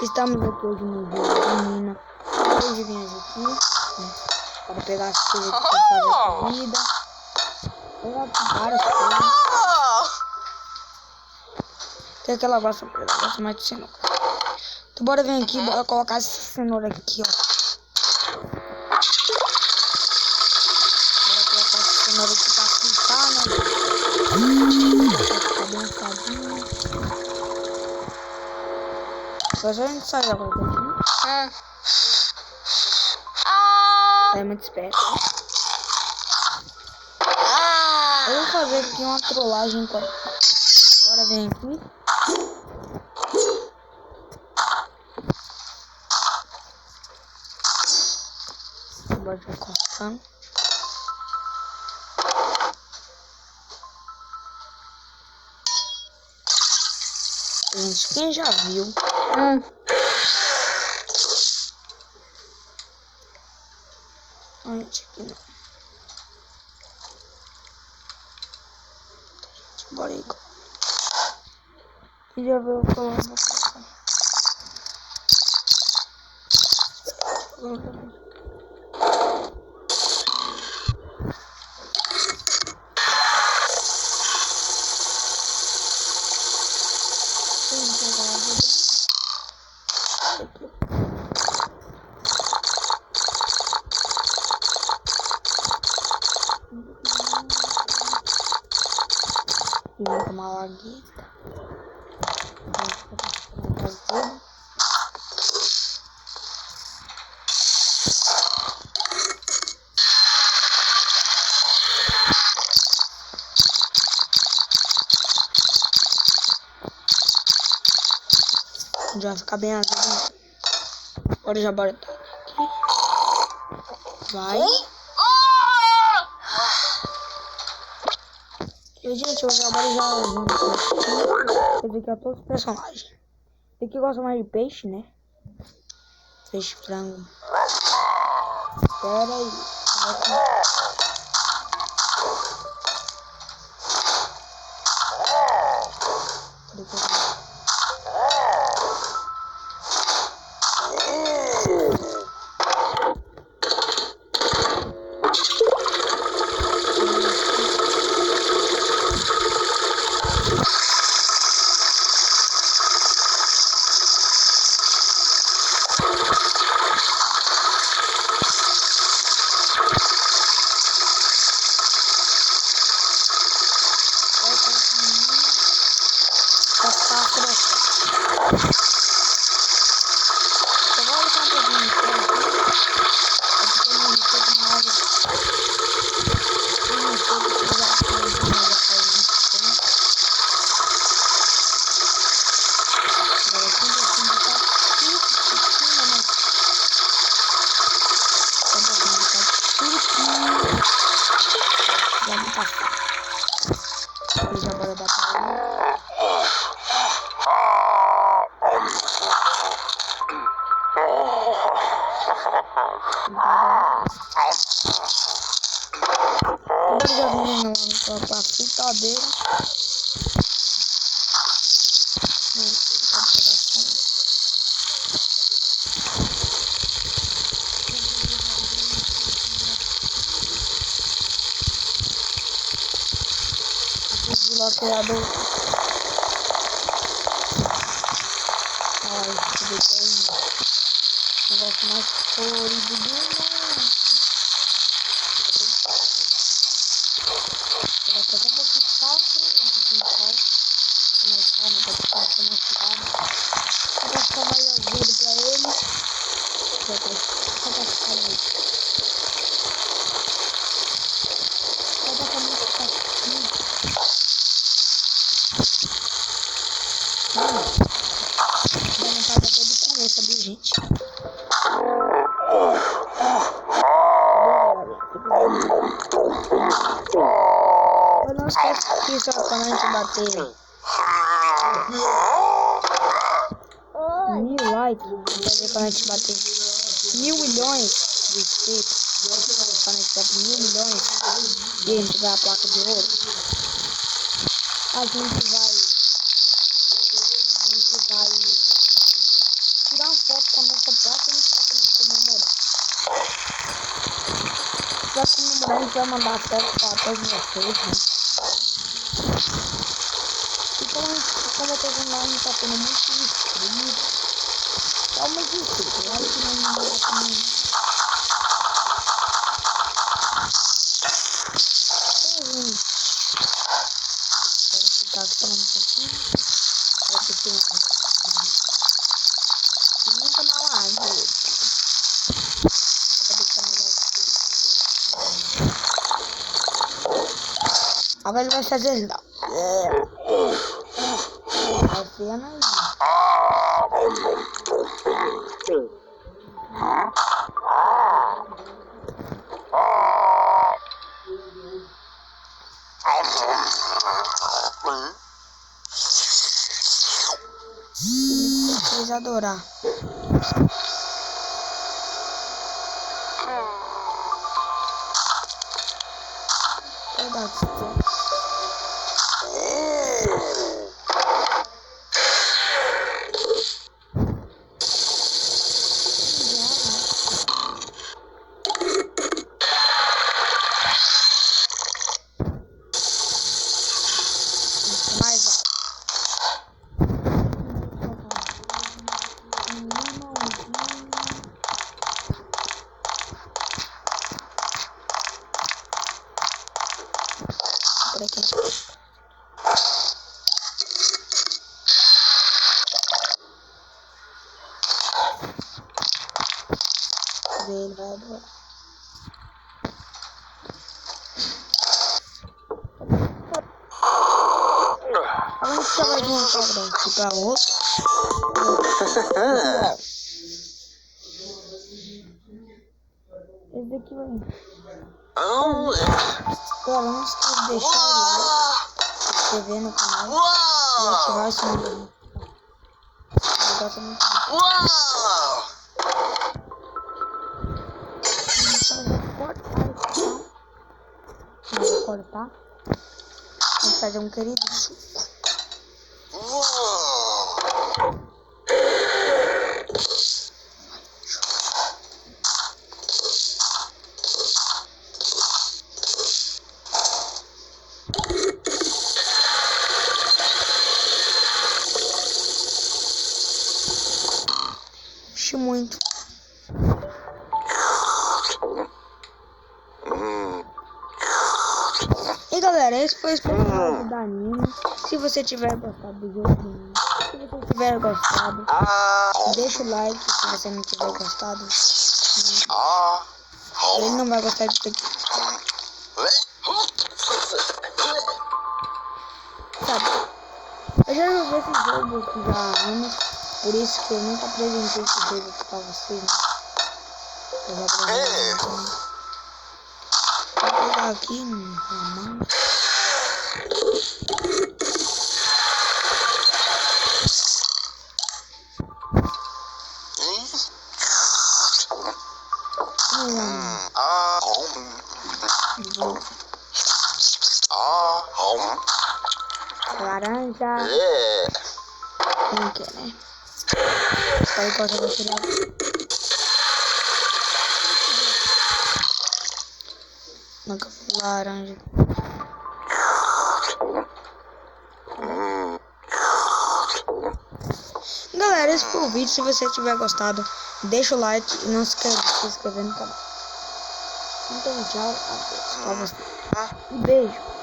Estamos aqui hoje no jogo de mina. Hoje vim aqui, né, para pegar as coisas para fazer a comida. Pegar várias coisas. Tem aquela gosta mais de cenoura. Então bora vir aqui, bora colocar essa cenoura aqui, ó. Bora colocar essa cenoura aqui pra fritar, né? Pra ficar bem assadinho. Depois a gente sai agora daqui. É muito esperto, né? Eu vou fazer aqui uma trollagem enquanto. Bora vir aqui. Bora vir cortando. Gente, quem já viu? Gente, aqui não. Bora aí. E já viu falando. Vou tomar uma laguita. Já vai ficar bem azedo. Agora já bora aqui. Vai. E, gente, hoje agora já esse aqui é todos os personagens. Esse aqui gosta mais de peixe, né? Peixe, frango. Espera aí. Já bora batalhar. Agora já vem pra fritadeira. Bloqueador. Olha, esse tem um negócio mais colorido do mundo. Vou colocar um pouquinho de sal, mais sal, né? Pra ficar mais cuidado. Vou ficar mais azedo pra ele. Só pra ficar aí. Vou botar muito sal. Dá vontade até de comer, sabia, gente? Eu não esquece que só quando a gente bater 1000 likes, quer dizer, quando a gente bater 1.000 milhões de inscritos, quando a gente bater 1.000 milhões e a gente ganhar a placa de ouro, a gente vai tirar com a nossa placa, a gente tá também comemorar. Pra comemorar, a gente vai mandar até vocês, né? E como eu tô vendo lá, a gente tá tendo muito inscritos. É uma inscrito, eu acho que não é também. Agora que tá falando um pouquinho. Agora que tem um canal lá, viu? Agora ele vai fazer isso. Vai pena aí. Vocês adorar. Por aqui. Ele vai adorar. Agora a gente vai de uma cobra aqui pra outra. Esse daqui vai. Agora vamos deixar o like, se inscrever no canal e ativar o sininho. Vou cortar. Vamos fazer um querido suco. Muito. E galera, esse foi o especial da Nina. Se você tiver gostado do jogo, se você tiver gostado, deixa o like. Se você não tiver gostado, ele não vai gostar de ter. Sabe? Eu já joguei esse jogo aqui já há anos. Por isso que eu nunca apresentei esse jogo aqui pra vocês, né? Eu já apresentei. Vou pegar aqui na mão. Laranja. Não quer, né? Aí corta pra tirar. Laranja. Galera, esse foi o vídeo. Se você tiver gostado, deixa o like e não se esqueça de se inscrever no canal. Então, tchau. Adeus. Pra você. E beijo.